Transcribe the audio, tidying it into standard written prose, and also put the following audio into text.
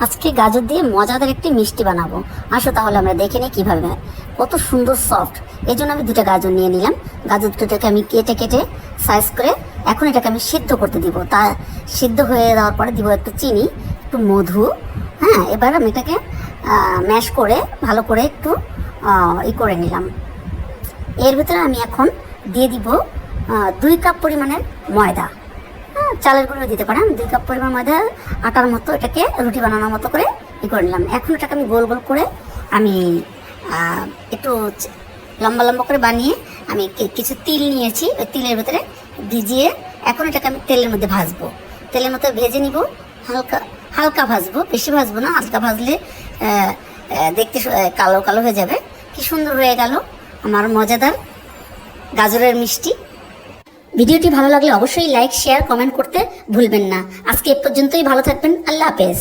আজকে গাজর দিয়ে মজাদার একটি মিষ্টি বানাবো। আসো তাহলে আমরা দেখে নিই কীভাবে। কত সুন্দর সফট। এই জন্য আমি দুটো গাজর নিয়ে নিলাম। গাজর দুটোকে আমি কেটে কেটে সাইজ করে এখন এটাকে আমি সিদ্ধ করতে দিব। তা সিদ্ধ হয়ে যাওয়ার পরে দিব একটু চিনি, একটু মধু। হ্যাঁ, এবার আমি এটাকে ম্যাশ করে ভালো করে একটু করে নিলাম। এর ভিতরে আমি এখন দিয়ে দিব 2 কাপ পরিমাণের ময়দা। চালের গুঁড়ো দিতে পারেন। 2 কাপ পরিমাণ ময়দা আটার মতো এটাকে রুটি বানানোর মতো করে করে নিলাম। এখন এটাকে আমি গোল গোল করে আমি একটু লম্বা লম্বা করে বানিয়ে আমি কিছু তিল নিয়েছি। ওই তিলের ভিতরে ভিজিয়ে এখন এটাকে আমি তেলের মধ্যে ভাজবো। তেলের মধ্যে ভেজে নিব, হালকা হালকা ভাজবো, বেশি ভাজবো না। হালকা ভাজলে দেখতে কালো কালো হয়ে যাবে। কি সুন্দর হয়ে গেল আমার মজাদার গাজরের মিষ্টি। ভিডিওটি ভালো লাগলে অবশ্যই লাইক, শেয়ার, কমেন্ট করতে ভুলবেন না। আজকে এ পর্যন্তই। ভালো থাকবেন। আল্লাহ হাফেজ।